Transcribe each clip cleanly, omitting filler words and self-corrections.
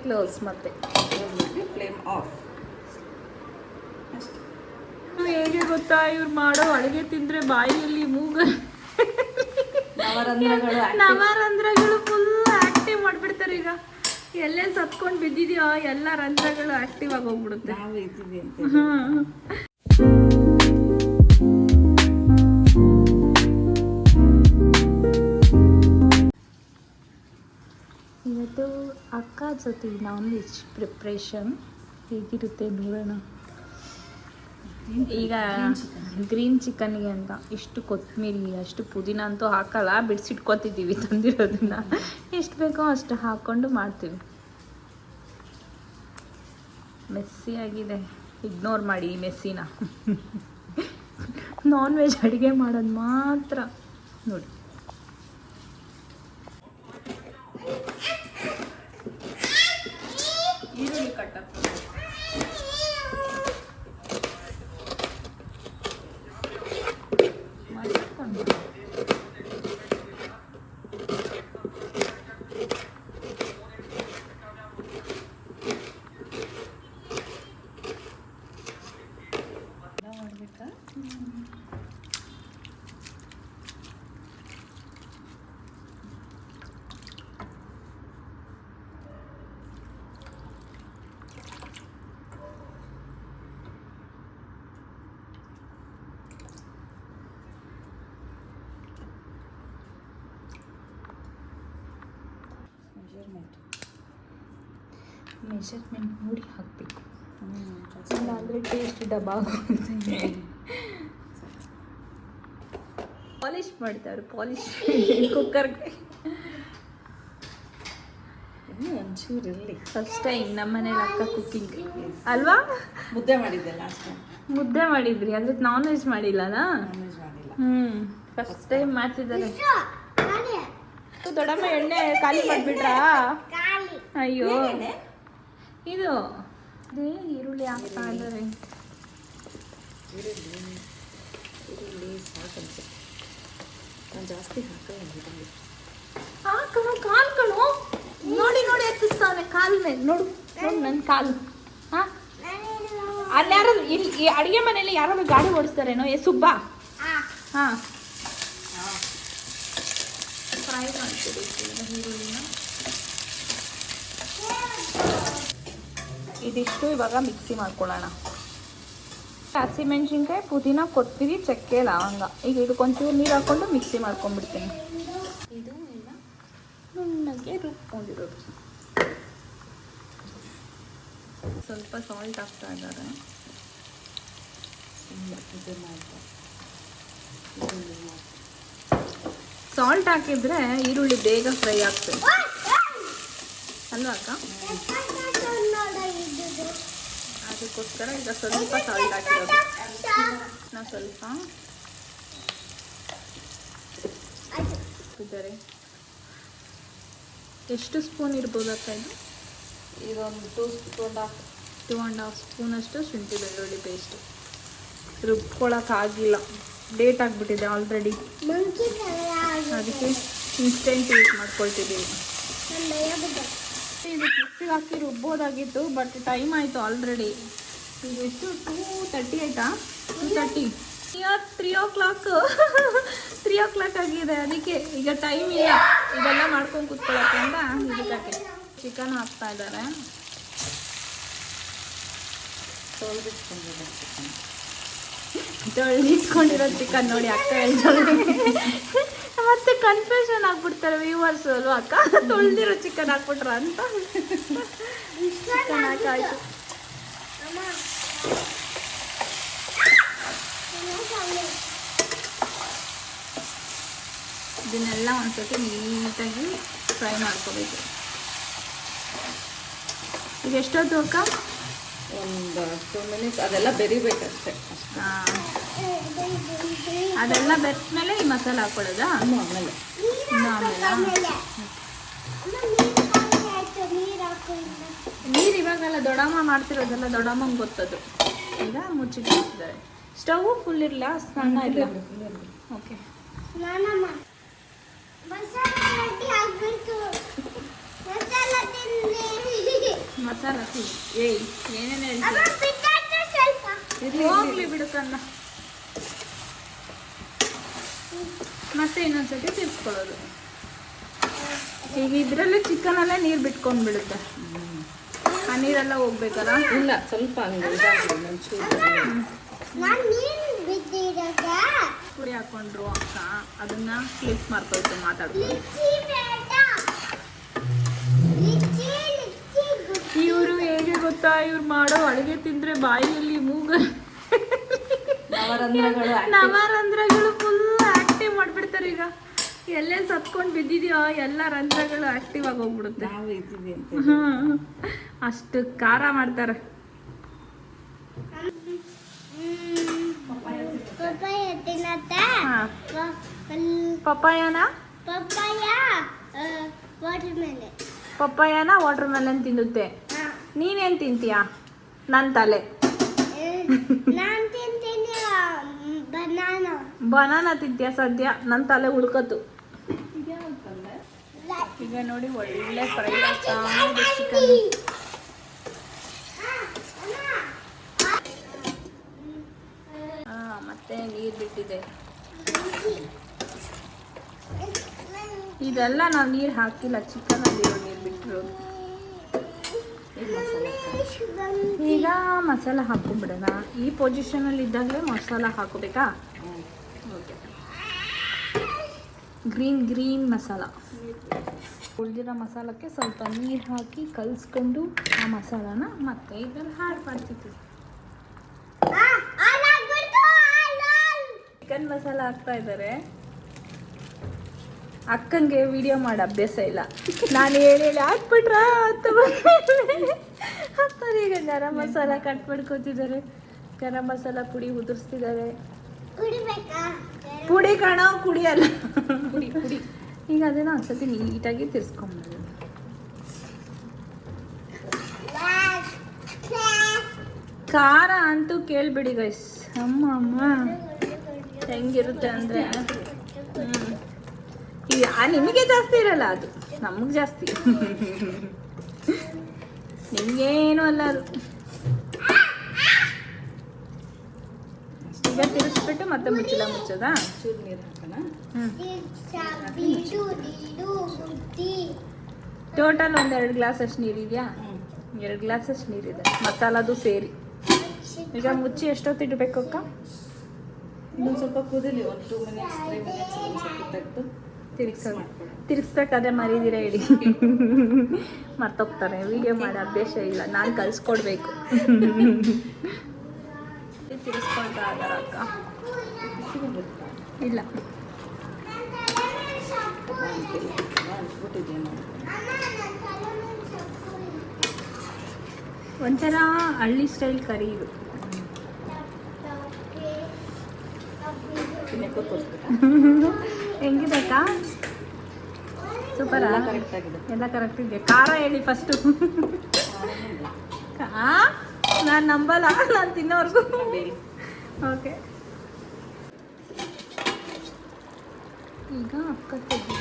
Close ಮತ್ತೆ flame of. ಹೇಗೆ ಗೊತ್ತಾ, ಇವ್ರು ಮಾಡೋ ಅಡುಗೆ ತಿಂದರೆ ಬಾಯಿಯಲ್ಲಿ ನವರಂಧ್ರಗಳು ಫುಲ್ ಆಕ್ಟಿವ್ ಮಾಡಿಬಿಡ್ತಾರೆ. ಈಗ ಎಲ್ಲೆಲ್ಲಿ ಸತ್ಕೊಂಡು ಬಿದ್ದಿದೆಯೋ ಎಲ್ಲ ರಂಧ್ರಗಳು ಆಕ್ಟಿವ್ ಆಗಿ ಹೋಗ್ಬಿಡುತ್ತೆ. ಇವತ್ತು ಅಕ್ಕ ಜೊತೆ ನಾನ್ ವೆಜ್ ಪ್ರಿಪ್ರೇಷನ್ ಹೇಗಿರುತ್ತೆ ನೋಡೋಣ. ಈಗ ಗ್ರೀನ್ ಚಿಕನ್ಗೆ ಅಂತ ಇಷ್ಟು ಕೊತ್ತಂಬರಿ ಅಷ್ಟು ಪುದೀನ ಅಂತೂ ಹಾಕಲ್ಲ, ಬಿಡಿಸಿಟ್ಕೊತಿದ್ದೀವಿ ತಂದಿರೋದನ್ನ. ಎಷ್ಟು ಬೇಕೋ ಅಷ್ಟು ಹಾಕ್ಕೊಂಡು ಮಾಡ್ತೀವಿ. ಮೆಸ್ಸಿ ಆಗಿದೆ, ಇಗ್ನೋರ್ ಮಾಡಿ ಈ ಮೆಸ್ಸಿನ. ನಾನ್ ವೆಜ್ ಅಡುಗೆ ಮಾಡೋದು ಮಾತ್ರ ನೋಡಿ. ಈರುಳ್ಳಿ ಕಟ್ಟಕ್ಕೆ ಮಾಡಬೇಕಾ? ಮೆಷರ್ಮೆಂಟ್ ನೋಡಿ ಹಾಕಬೇಕು, ಇಲ್ಲಾಂದರೆ ಟೇಸ್ಟ್ ಡಬ್ಬಾಗುತ್ತೆ. ಪಾಲಿಶ್ ಮಾಡ್ತಾರೆ, ಪಾಲಿಶ್ ಕುಕ್ಕರ್ಗೆ. ಒಂಚೂರು ಇರಲಿ. ಫಸ್ಟ್ ಟೈಮ್ ನಮ್ಮ ಮನೇಲಿ ಅಕ್ಕ ಕುಕ್ಕಿಂಗ್ ಅಲ್ವಾ? ಮುದ್ದೆ ಮಾಡಿದ್ದೆ ಲಾಸ್ಟ್ ಟೈಮ್. ಮುದ್ದೆ ಮಾಡಿದ್ರಿ ಅಂದ್ರೆ ನಾನ್ ವೆಜ್ ಮಾಡಿಲ್ಲಲ್ಲ? ಫಸ್ಟ್ ಟೈಮ್ ಮಾಡ್ತಿದ್ದಾರೆ. ದೊಡ್ಡಮ್ಮ ಎಣ್ಣೆ ಖಾಲಿ ಮಾಡಿಬಿಟ್ರಾ? ಅಯ್ಯೋ, ಇದು ಅದೇ ಈರುಳ್ಳಿ ಹಾಕ್ತಾ ಇದ್ದಾರೆ. ಈರುಳ್ಳಿ ಸಾಕು ಅನ್ಸುತ್ತೆ, ನಾನು ಜಾಸ್ತಿ ಹಾಕಲ್ಲ. ಹಾಕಣ ಕಾಲು ಕಣು, ನೋಡಿ ನೋಡಿ ಎತ್ತಿಸ್ತಾನೆ ಕಾಲು ಮೇಲೆ. ನೋಡು ನೋಡು ನನ್ನ ಕಾಲು. ಹಾಂ, ಅಲ್ಲಿ ಯಾರು ಇಲ್ಲಿ ಅಡುಗೆ ಮನೆಯಲ್ಲಿ ಯಾರಾದ್ರು ಗಾಡಿ ಓಡಿಸ್ತಾರೇನೋ? ಸುಬ್ಬ. ಹಾಂ, ಫ್ರೈ ಮಾಡ್ತೀವಿ ಈರುಳ್ಳಿನ. ಇದಿಷ್ಟು ಇವಾಗ ಮಿಕ್ಸಿ ಮಾಡ್ಕೊಳ್ಳೋಣ. ಹಸಿಮೆಣ್ಸಿನ್ಕಾಯಿ, ಪುದೀನ, ಕೊತ್ತಂಬರಿ, ಚಕ್ಕೆ, ಲವಂಗ. ಈಗ ಇದಕ್ಕೊಂಚೂರು ನೀರು ಹಾಕ್ಕೊಂಡು ಮಿಕ್ಸಿ ಮಾಡ್ಕೊಂಡ್ಬಿಡ್ತೀನಿ. ಇದು ಎಲ್ಲ ನುಣ್ಣಗೆ ರುಬ್ಕೊಂಡಿರೋದು. ಸ್ವಲ್ಪ ಸಾಲ್ಟ್ ಹಾಕ್ತಾ ಇದ್ದಾರೆ. ಸಾಲ್ಟ್ ಹಾಕಿದ್ರೆ ಈರುಳ್ಳಿ ಬೇಗ ಫ್ರೈ ಆಗ್ತದೆ ಅಲ್ವಾ ಅಕ್ಕ? ಅದಕ್ಕೋಸ್ಕರ ಈಗ ಸ್ವಲ್ಪ ಸಾಲ್ಟ್ ಹಾಕಿರೋದು. ನಾವು ಸ್ವಲ್ಪ ಇದ್ದಾರೆ. ಎಷ್ಟು ಸ್ಪೂನ್ ಇರ್ಬೋದು ಅಕ್ಕ ಇದು? ಇದೊಂದು 2.5 ಸ್ಪೂನಷ್ಟು ಶುಂಠಿ ಬೆಳ್ಳುಳ್ಳಿ ಪೇಸ್ಟು. ರುಬ್ಕೊಳಕ್ಕಾಗಿಲ್ಲ, ಡೇಟ್ ಆಗಿಬಿಟ್ಟಿದೆ ಆಲ್ರೆಡಿ, ಅದಕ್ಕೆ ಇನ್ಸ್ಟೆಂಟ್ ಯೂಸ್ ಮಾಡ್ಕೊಳ್ತಿದ್ದೀವಿ. ಇದು ಮಿಕ್ಸಿಗೆ ಹಾಕಿ ರುಬ್ಬೋದಾಗಿತ್ತು, ಬಟ್ ಟೈಮ್ ಆಯಿತು ಆಲ್ರೆಡಿ. ಈಗ ಎಷ್ಟು 2:30 ಆಯಿತಾ? 2:30 ನಿಯರ್ 3 o'clock. 3 o'clock ಆಗಿದೆ. ಅದಕ್ಕೆ ಈಗ ಟೈಮ್ ಇಲ್ಲ ಇದೆಲ್ಲ ಮಾಡ್ಕೊಂಡು ಕೂತ್ಕೊಳ್ಳೋಕೆ ಅಂತ ಇದಕ್ಕೆ ಚಿಕನ್ ಹಾಕ್ತಾ ಇದ್ದಾರೆ. ತೊಳೆದಿಟ್ಕೊಂಡಿರೋ ಚಿಕನ್ ನೋಡಿ ಅಕ್ಕ ಹೇಳ್ತಾರೆ. ಮತ್ತೆ ಕನ್ಫ್ಯೂಷನ್ ಆಗ್ಬಿಡ್ತಾರೆ ವ್ಯೂವರ್ಸ್ ಅಲ್ವಾ ಅಕ್ಕ? ತೊಳೆದಿರೋ ಚಿಕನ್ ಹಾಕ್ಬಿಟ್ರ ಅಂತ. ಚಿಕನ್ ಹಾಕಾಯ್ತು. ಇದನ್ನೆಲ್ಲ ಒಂದ್ಸತಿ ನೀಟಾಗಿ ಫ್ರೈ ಮಾಡ್ಕೋಬೇಕು. ಈಗ ಎಷ್ಟೊತ್ತು ಅಕ್ಕ? ಒಂದು 2 minutes. ಅದೆಲ್ಲ ಬೆರಿಬೇಕಷ್ಟೇ. ಅದೆಲ್ಲ ಬೆರೆಸ್ಮೇಲೆ ಈ ಮಸಾಲೆ ಹಾಕೊಳ್ಳೋದಾ? ಆಮೇಲೆ ನೀರು ಇವಾಗೆಲ್ಲ ದೊಡ್ಡಮ್ಮ ಮಾಡ್ತಿರೋದೆಲ್ಲ ದೊಡ್ಡಮ್ಮಂಗೆ ಗೊತ್ತದು. ಈಗ ಮುಚ್ಚಿಟ್ಟಿರ್ತಿದ್ದಾರೆ. ಸ್ಟವ್ ಫುಲ್ ಇರಲ್ಲ, ಸಣ್ಣ ಇಲ್ಲ? ಓಕೆ. ಮಸಾಲ ಏಯ್ ಏನೇನು ಹೇಳ್ತೀವಿ ಹೋಗ್ಲಿ ಬಿಡುಕನ್ನ ಮತ್ತೆ ಇನ್ನೊಂದ್ಸತಿ ತಿರ್ಸ್ಕೊಳ್ಳೋದು. ಈಗ ಇದರಲ್ಲೇ ಚಿಕನಲ್ಲೇ ನೀರು ಬಿಟ್ಕೊಂಡ್ಬಿಡುತ್ತೆ. ಆ ನೀರೆಲ್ಲ ಹೋಗ್ಬೇಕಲ್ಲ. ಇಲ್ಲ ಸ್ವಲ್ಪ ಹಂಗೆ ಪುಡಿ ಹಾಕೊಂಡ್ರು ಅಕ್ಕ ಅದನ್ನ ಕ್ಲಿಕ್ ಮಾಡ್ಕೊಳ್ತು ಮಾತಾಡ್ಬೋದು. ಇವರು ಹೇಗೆ ಗೊತ್ತಾ, ಇವ್ರು ಮಾಡೋ ಅಡುಗೆ ತಿಂದ್ರೆ ಬಾಯಿಯಲ್ಲಿ ನವರಂಧ್ರಗಳು ಫುಲ್ ಆಕ್ಟಿವ್ ಮಾಡ್ಬಿಡ್ತಾರೆ. ಈಗ ಎಲ್ಲೆಲ್ಲಿ ಸತ್ಕೊಂಡು ಬಿದ್ದಿದ್ಯೋ ಎಲ್ಲ ರಂಧ್ರಗಳು ಆಕ್ಟಿವ್ ಆಗಿ ಹೋಗ್ಬಿಡುತ್ತೆ. ಅಷ್ಟು ಖಾರ ಮಾಡ್ತಾರೆ. ಪಪ್ಪಾಯನ ವಾಟರ್ ಮೆಲನ್ ತಿನ್ನುತ್ತೆ. ನೀನೇನ್ ತಿಂತೀಯಾ? ನನ್ನ ತಲೆ. ಬನಾನಾ ತಿಂತೀಯ ಸದ್ಯ? ನನ್ನ ತಲೆ ಉಳ್ಕತ್ತು. ಈಗ ನೋಡಿ ಒಳ್ಳೆ ಫ್ರೈ ಆಗ್ತಾ ಚಿಕನ್. ಮತ್ತೆ ನೀರು ಬಿಟ್ಟಿದೆ. ಇದೆಲ್ಲ ನಾವು ನೀರು ಹಾಕಿಲ್ಲ, ಚಿಕನಲ್ಲಿರೋ ನೀರು ಬಿಟ್ಟರು. ಈಗ ಮಸಾಲ ಹಾಕೊಂಡ್ಬಿಡೋಣ. ಈ ಪೊಸಿಷನಲ್ಲಿ ಇದ್ದಾಗಲೇ ಮಸಾಲ ಹಾಕೋಬೇಕಾ? ಓಕೆ. ಗ್ರೀನ್ ಮಸಾಲ. ಉಳಿದಿರೋ ಮಸಾಲಕ್ಕೆ ಸ್ವಲ್ಪ ನೀರು ಹಾಕಿ ಕಲಿಸ್ಕೊಂಡು ಆ ಮಸಾಲಾನ ಮತ್ತೆ ಇದ್ರಲ್ಲಿ ಹಾಡ್ ಮಾಡ್ತಿದ್ವಿ. ಚಿಕನ್ ಮಸಾಲ ಹಾಕ್ತಾ ಇದ್ದಾರೆ. ಅಕ್ಕಂಗೆ ವಿಡಿಯೋ ಮಾಡಿ ಅಭ್ಯಾಸ ಇಲ್ಲ. ನಾನು ಹೇಳಿ ಹಾಕ್ಬಿಟ್ರ ಅಂತ ಹಾಕ್ತಾರೆ. ಈಗ ಗರಂ ಮಸಾಲ ಕಟ್ ಮಾಡ್ಕೊತಿದ್ದಾರೆ. ಗರಂ ಮಸಾಲ ಪುಡಿ ಉದುರಿಸ್ತಿದ್ದಾರೆ. ಪುಡಿ ಕಾಣೋ ಕುಡಿಯಲ್ಲ, ಪುಡಿ. ಈಗ ಅದನ್ನ ಒಂದ್ಸತಿ ನೀಟಾಗಿ ತಿರ್ಸ್ಕೊಂಡ್ಬಿಡೋದು. ಖಾರ ಅಂತೂ ಕೇಳ್ಬಿಡಿ ಗೈಸ್. ಅಮ್ಮ ಹೆಂಗಿರುತ್ತೆ ಅಂದರೆ ನಿಮಗೆ ಜಾಸ್ತಿ ಇರಲ್ಲ, ಅದು ನಮಗೆ ಜಾಸ್ತಿ. ನಿಮಗೇನು ಅಲ್ಲ ಅದು. ಈಗ ತಿರ್ಸ್ಬಿಟ್ಟು ಮತ್ತೆ ಮುಚ್ಚೋದಾ? ಚೂರು ನೀರು ಹಾಕೋಣ. ಟೋಟಲ್ 2 ಗ್ಲಾಸ್ ಅಷ್ಟು ನೀರಿದೆಯಾ? 2 ಗ್ಲಾಸ್ ಅಷ್ಟು ನೀರಿದೆ, ಮಸಾಲದು ಸೇರಿ. ಈಗ ಮುಚ್ಚಿ ಎಷ್ಟೊತ್ತಿಡಬೇಕು ಅಕ್ಕ? ಇನ್ನೊಂದು ಸ್ವಲ್ಪ ಕುದಿಲಿ, ಒಂದು 2 ಮಿನಿಟ್ಸ್ 3 ಮಿನಿಟ್ಸ್ ಒಂದ್ಸತಿ ತೆಗೆದು ತಿರ್ಗಿಸ್ಬೇಕಾದ್ರೆ ಮರಿದಿರ ಇಡಿ. ಮರ್ತೋಗ್ತಾರೆ. ವಿಡಿಯೋ ಮಾಡೋ ಅಭ್ಯಾಸ ಇಲ್ಲ, ನಾನು ಕಲಿಸ್ಕೊಡ್ಬೇಕು. ತಿರ್ಗಿಸ್ಕೊಳ್ತಾ ಇದ್ದಾರೆ ಅಕ್ಕ. ಇಲ್ಲ ಒಂಥರ ಹಳ್ಳಿ ಸ್ಟೈಲ್ ಕರಿ ಇದು. ಹೆಂಗಿದೆ ಅಕ್ಕ? ಸೂಪರಾ? ಎಲ್ಲ ಕರೆಕ್ಟ್ ಇದೆ. ಖಾರ ಹೇಳಿ ಫಸ್ಟು. ನಾನು ನಂಬಲ್ಲ, ನಾನು ತಿನ್ನೋರ್ಗು. ಓಕೆ. ಈಗ ಅಕ್ಕ ತೆಗಿ.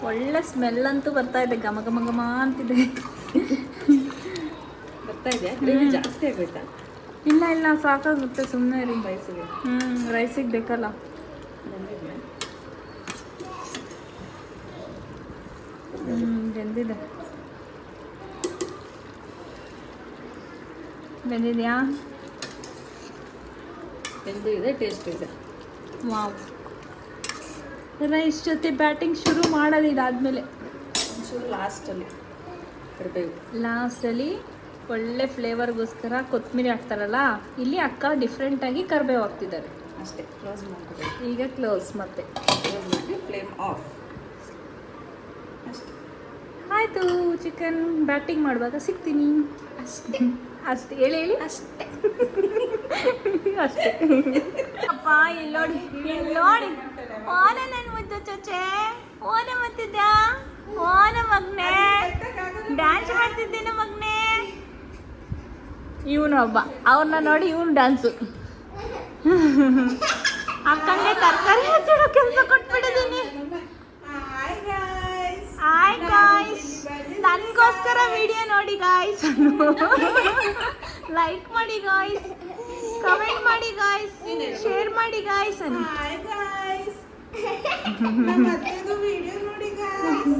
ಒಳ್ಳೆ ಸ್ಮೆಲ್ ಅಂತೂ ಬರ್ತಾ ಇದೆ. ಘಮ ಘಮ ಘಮ ಅಂತಿದೆ. ಬರ್ತಾ ಇದೆ. ಗ್ರೇವಿ ಜಾಸ್ತಿ ಆಗೋಯ್ತಾ? ಇಲ್ಲ ಸಾಕಾಗುತ್ತೆ, ಸುಮ್ಮನೆ ರೀ. ರೈಸಿಗೆ ರೈಸಿಗೆ ಬೇಕಲ್ಲ. ಬೆಂದಿದೆಯಾ? ಬೆಂದು ಇದೆ, ಟೇಸ್ಟ್ ಇದೆ. ವಾವ್. ರೈಸ್ ಜೊತೆ ಬ್ಯಾಟಿಂಗ್ ಶುರು ಮಾಡೋದು ಇದಾದ್ಮೇಲೆ. ಒಂಚೂರು ಲಾಸ್ಟಲ್ಲಿ ಒಳ್ಳೆ ಫ್ಲೇವರ್ಗೋಸ್ಕರ ಕೊತ್ತಂಬರಿ ಹಾಕ್ತಾರಲ್ಲ, ಇಲ್ಲಿ ಅಕ್ಕ ಡಿಫ್ರೆಂಟಾಗಿ ಕರಿಬೇವು ಹಾಕ್ತಿದ್ದಾರೆ ಅಷ್ಟೇ. ಕ್ಲೋಸ್ ಮಾಡ್ತೀವಿ. ಈಗ ಕ್ಲೋಸ್ ಮತ್ತೆ ಕ್ಲೋಸ್ ಮಾಡಿ ಫ್ಲೇಮ್ ಆಫ್. ಅಷ್ಟೇ ಆಯಿತು. ಚಿಕನ್ ಬ್ಯಾಟಿಂಗ್ ಮಾಡುವಾಗ ಸಿಗ್ತೀನಿ. ಅಷ್ಟೇ ಹೇಳಿ ಅಷ್ಟೇ. ಅಷ್ಟೇ ಅಪ್ಪ. ಇಲ್ಲಿ ನೋಡಿ ಓನೆ ನನ್ನ ಮುದ್ದು ಚೊಚ್ಚೆ. ಓನೆ ಮತ್ತಿದ್ಯಾ? ಓನ ಮಗ್ನೆ ಡ್ಯಾನ್ಸ್ ಮಾಡ್ತಿದ್ದೇನೆ ಮಗ್ನೆ. ಇವನು ಒಬ್ಬ, ಅವ್ರನ್ನ ನೋಡಿ ಇವನು ಡ್ಯಾನ್ಸು. ಅಕ್ಕಂಗೆ ತರಕಾರಿ ಹಚ್ಚಿಡೋ ಕೆಲಸ ಕೊಟ್ಬಿಟ್ಟಿದ್ದೀನಿ. Hi guys. ನನಗೋಸ್ಕರ ವಿಡಿಯೋ ನೋಡಿ ಗಾಯ್ಸ್. ಲೈಕ್ ಮಾಡಿ ಗಾಯ್ಸ್, ಕಮೆಂಟ್ ಮಾಡಿ ಗಾಯ್ಸ್, ಶೇರ್ ಮಾಡಿ ಗಾಯ್ಸ್. ಹಾಯ್ ಗಾಯ್ಸ್, ನಮ್ಮ ಅತ್ತೆದು ವಿಡಿಯೋ ನೋಡಿ ಗಾಯ್ಸ್.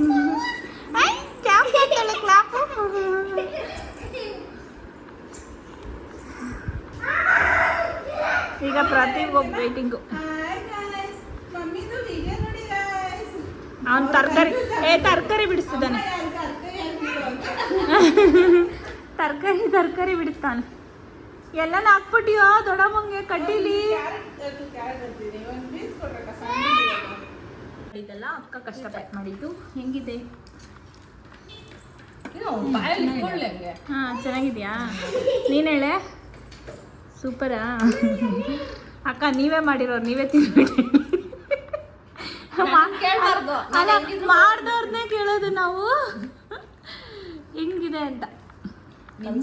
ಕ್ಲಾಪ್ ಮಾಡ್ತಾಳೆ, ಕ್ಲಾಪ್. ಈಗ ಪ್ರತಿಗ್ ಹೋಗಿ ವೇಟಿಂಗು. ಹಾಯ್ ಗಾಯ್ಸ್, ಮಮ್ಮಿದು ವಿಡಿಯೋ ನೋಡಿ ಗಾಯ್ಸ್. ಅವ್ನು ತರಕಾರಿ ಬಿಡಿಸ್ತಿದ್ದಾನೆ. ತರಕಾರಿ ಬಿಡಿಸ್ತಾನೆ. ಎಲ್ಲನ ಹಾಕ್ಬಿಟ್ಟಿಯೋ ದೊಡ್ಡಮ್ಮಂಗೆ ಕಡ್ಡಿಲಿ. ಇದೆಲ್ಲ ಅಕ್ಕ ಕಷ್ಟಪಟ್ಟು ಮಾಡಿದ್ದು. ಹೆಂಗಿದೆ? ಹಾ, ಚೆನ್ನಾಗಿದ್ಯಾ? ನೀನು ಹೇಳೆ. ಸೂಪರಾ? ಅಕ್ಕ ನೀವೇ ಮಾಡಿರೋರು, ನೀವೇ ತಿನ್ಬಿಡಿ. ಮಾಡ್ದವ್ರನ್ನೇ ಕೇಳೋದು ನಾವು ಹೆಂಗಿದೆ ಅಂತ.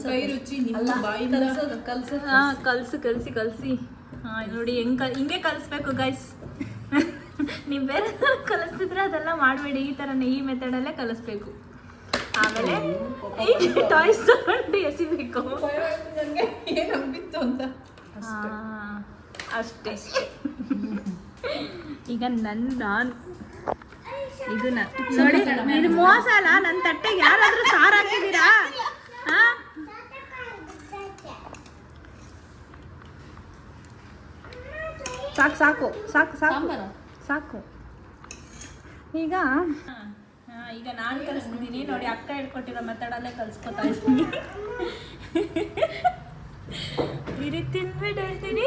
ಕೈ ರುಚಿ ನಿಮ್ಮ ಬಾಯಿಂದ ಕಲ್ಸಿ. ಹಾ, ನೋಡಿ ಹಿಂಗೆ ಕಲಿಸ್ಬೇಕು ಗೈಸ್. ನೀವು ಬೇರೆ ಕಲಿಸ್ತಿದ್ರೆ ಅದೆಲ್ಲ ಮಾಡಬೇಡಿ. ಈ ಥರನೇ, ಈ ಮೆಥಡಲ್ಲೇ ಕಲಿಸ್ಬೇಕು. ಆಮೇಲೆ ಟಾಯ್ಸ್ ತಗೊಂಡು ಎಸಿಬೇಕು. ಏನಂಬಿತ್ತು ಅಂತ ಅಷ್ಟೇ. ಈಗ ನಾನು ಇದು ನೋಡಿ, ಇದು ಮೋಸ ಅಲ್ಲ. ನನ್ನ ತಟ್ಟೆಗೆ ಯಾರಾದ್ರೂ ಸಾರು ಹಾಕಿದ್ದೀರಾ? ಸಾಕು. ಈಗ ನಾನು ಕಲಿಸ್ತಿದ್ದೀನಿ ನೋಡಿ. ಅಕ್ಕ ಹೇಳ್ಕೊಟ್ಟಿರೋ ಮೆಥಡಲ್ಲೇ ಕಲಿಸ್ಕೊತಾ ಇದ್ದೀನಿ. ಈ ರೀತಿ ತಿನ್ಬಿಟ್ಟು ಹೇಳ್ತೀನಿ.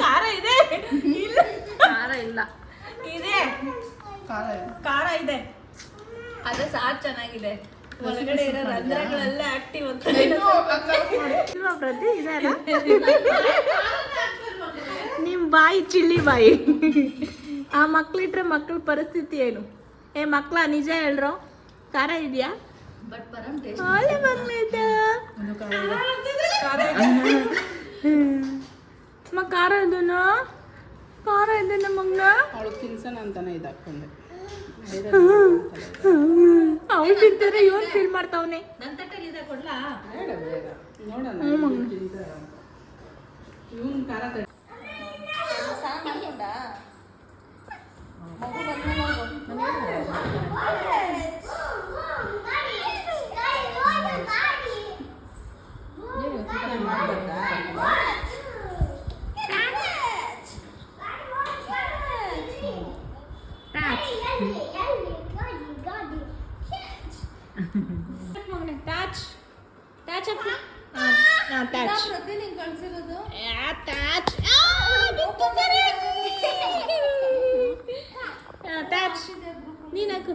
ಖಾರ ಇದೆ? ಇಲ್ಲ, ಖಾರ ಇಲ್ಲ. ಇದೆ, ಖಾರ ಇದೆ. ಅದೇ ಸಾರು ಚೆನ್ನಾಗಿದೆ. ಒಳಗಡೆ ಇರೋ ರಂಧ್ರಗಳೆಲ್ಲ ಆಕ್ಟಿವ್ ಅಂತ ಪ್ರತಿ ಇದೆ ಅಲ್ಲ. ನಿಮ್ಮ ಬಾಯಿ ಚಿಳ್ಳಿ ಬಾಯಿ. ಆ ಮಕ್ಳಿಟ್ರೆ ಮಕ್ಳ ಪರಿಸ್ಥಿತಿ ಏನು? ಮಕ್ಳ ನಿಜ ಹೇಳ್ರೋ, ಖಾರ ಇದೆಯಾ? ಒಳ್ಳೆ ಬಂದ್ಮೇಲೆ ಖಾರ ಇದನ್ನ ಮಗ್ನ ಅವಳು ತಿನ್ಸನ ಅಂತಾನೆ ಇದಾಕೊಂಡೆ. ಅವ್ಳು ತಿಂತಾರೆ, ಇವನ್ ಫೀಲ್ ಮಾಡ್ತಾವನೆ. ನೋಡೋಣ ಇವನ್ ಖಾರ ನೀನಾಕು